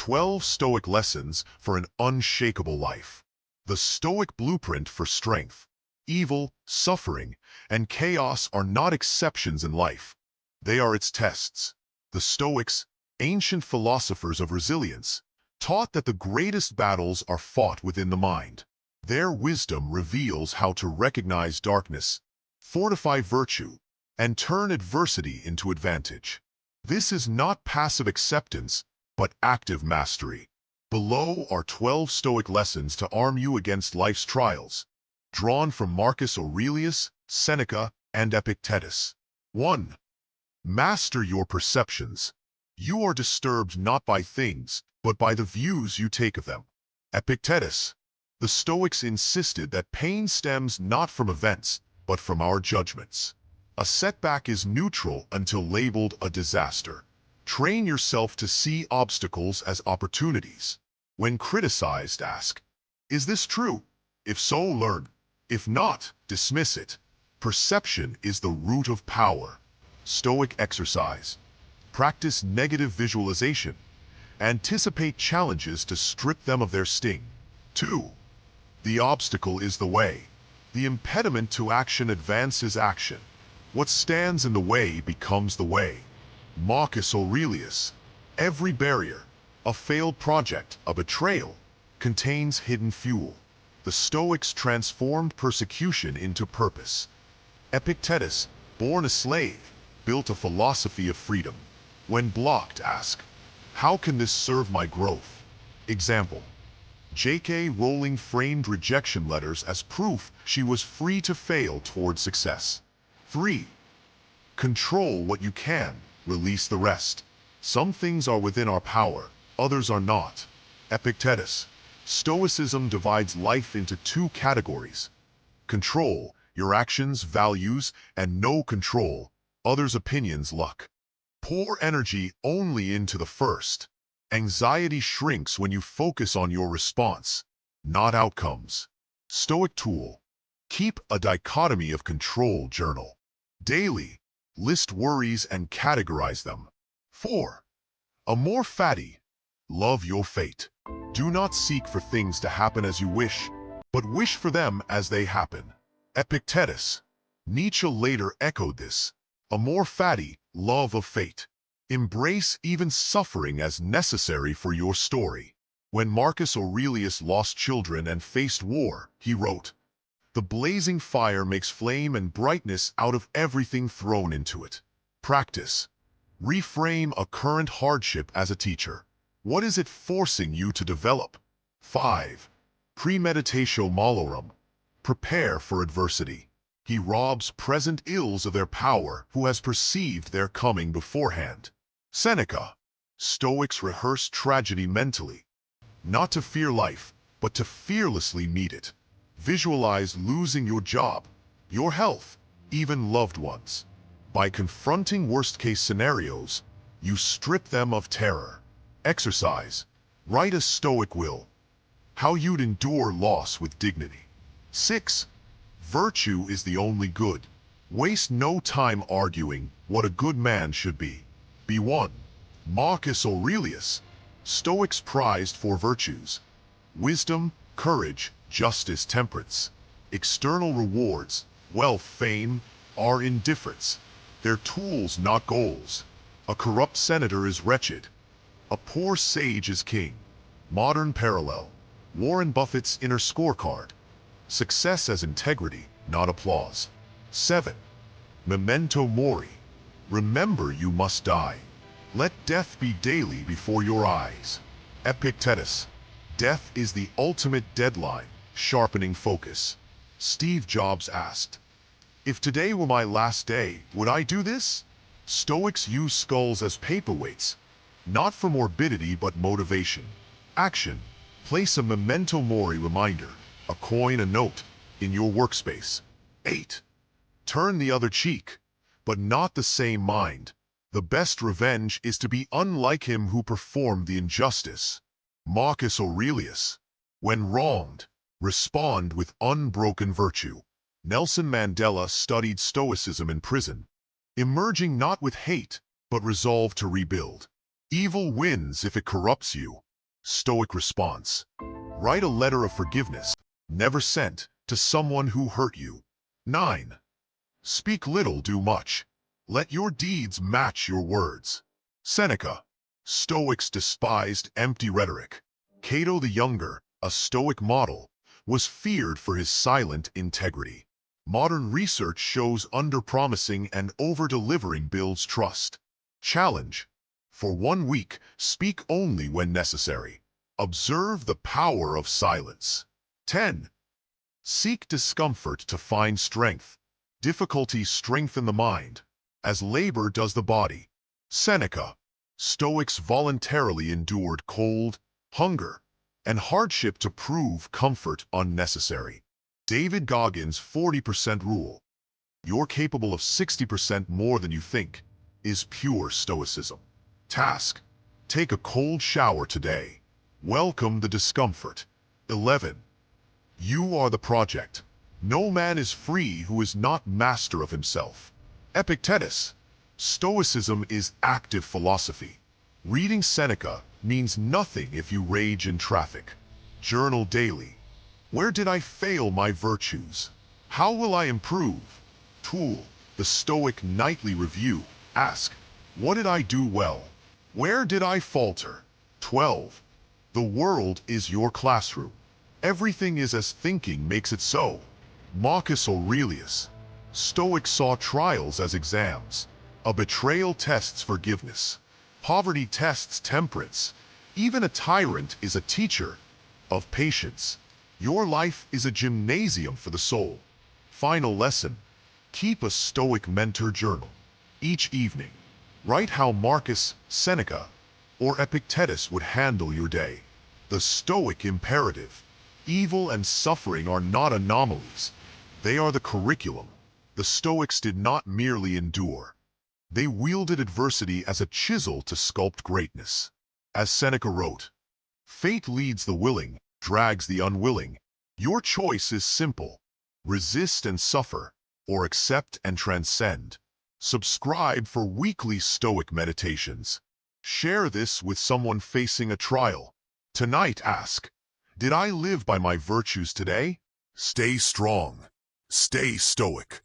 12 Stoic Lessons for an Unshakable Life. The Stoic blueprint for strength. Evil, suffering, and chaos are not exceptions in life. They are its tests. The Stoics, ancient philosophers of resilience, taught that the greatest battles are fought within the mind. Their wisdom reveals how to recognize darkness, fortify virtue, and turn adversity into advantage. This is not passive acceptance, but active mastery. Below are 12 Stoic lessons to arm you against life's trials, drawn from Marcus Aurelius, Seneca, and Epictetus. 1. Master your perceptions. You are disturbed not by things, but by the views you take of them. Epictetus. The Stoics insisted that pain stems not from events, but from our judgments. A setback is neutral until labeled a disaster. Train yourself to see obstacles as opportunities. When criticized, ask, is this true? If so, learn. If not, dismiss it. Perception is the root of power. Stoic exercise. Practice negative visualization. Anticipate challenges to strip them of their sting. 2. The obstacle is the way. The impediment to action advances action. What stands in the way becomes the way. Marcus Aurelius. Every barrier, a failed project, a betrayal, contains hidden fuel. The Stoics transformed persecution into purpose. Epictetus, born a slave, built a philosophy of freedom. When blocked, ask, how can this serve my growth? Example. J.K. Rowling framed rejection letters as proof she was free to fail toward success. 3. Control what you can, release the rest. Some things are within our power, others are not. Epictetus. Stoicism divides life into 2 categories. Control, your actions, values, and no control, others' opinions, luck. Pour energy only into the first. Anxiety shrinks when you focus on your response, not outcomes. Stoic tool. Keep a dichotomy of control journal. Daily, list worries and categorize them. 4. Amor Fati. Love your fate. Do not seek for things to happen as you wish, but wish for them as they happen. Epictetus. Nietzsche later echoed this. Amor Fati, love of fate. Embrace even suffering as necessary for your story. When Marcus Aurelius lost children and faced war, he wrote, "The blazing fire makes flame and brightness out of everything thrown into it." Practice. Reframe a current hardship as a teacher. What is it forcing you to develop? 5. Premeditatio malorum. Prepare for adversity. He robs present ills of their power who has perceived their coming beforehand. Seneca. Stoics rehearse tragedy mentally, not to fear life, but to fearlessly meet it. Visualize losing your job, your health, even loved ones. By confronting worst-case scenarios, you strip them of terror. Exercise. Write a Stoic will. How you'd endure loss with dignity. 6. Virtue is the only good. Waste no time arguing what a good man should be. Be one. Marcus Aurelius. Stoics prized 4 virtues. Wisdom, courage, justice, temperance. External rewards, wealth, fame, are indifference. They're tools, not goals. A corrupt senator is wretched. A poor sage is king. Modern parallel. Warren Buffett's inner scorecard. Success as integrity, not applause. 7. Memento Mori. Remember you must die. Let death be daily before your eyes. Epictetus. Death is the ultimate deadline, sharpening focus. Steve Jobs asked, if today were my last day, would I do this? Stoics use skulls as paperweights, not for morbidity but motivation. Action. Place a Memento Mori reminder, a coin, a note, in your workspace. 8. Turn the other cheek, but not the same mind. The best revenge is to be unlike him who performed the injustice. Marcus Aurelius. When wronged, respond with unbroken virtue. Nelson Mandela studied Stoicism in prison, emerging not with hate, but resolved to rebuild. Evil wins if it corrupts you. Stoic response. Write a letter of forgiveness, never sent, to someone who hurt you. 9. Speak little, do much. Let your deeds match your words. Seneca. Stoics despised empty rhetoric. Cato the Younger, a Stoic model, was feared for his silent integrity. Modern research shows under-promising and over-delivering builds trust. Challenge. For 1 week, speak only when necessary. Observe the power of silence. 10. Seek discomfort to find strength. Difficulties strengthen the mind, as labor does the body. Seneca. Stoics voluntarily endured cold, hunger, and hardship to prove comfort unnecessary. David Goggins' 40% rule. You're capable of 60% more than you think, is pure Stoicism. Task. Take a cold shower today. Welcome the discomfort. 11. You are the project. No man is free who is not master of himself. Epictetus. Stoicism is active philosophy. Reading Seneca means nothing if you rage in traffic. Journal daily. Where did I fail my virtues? How will I improve? Tool. The Stoic Nightly Review. Ask, what did I do well? Where did I falter? 12. The world is your classroom. Everything is as thinking makes it so. Marcus Aurelius. Stoics saw trials as exams. A betrayal tests forgiveness. Poverty tests temperance. Even a tyrant is a teacher of patience. Your life is a gymnasium for the soul. Final lesson. Keep a Stoic mentor journal. Each evening, write how Marcus, Seneca, or Epictetus would handle your day. The Stoic imperative. Evil and suffering are not anomalies. They are the curriculum. The Stoics did not merely endure. They wielded adversity as a chisel to sculpt greatness. As Seneca wrote, fate leads the willing, drags the unwilling. Your choice is simple. Resist and suffer, or accept and transcend. Subscribe for weekly Stoic meditations. Share this with someone facing a trial. Tonight ask, did I live by my virtues today? Stay strong. Stay Stoic.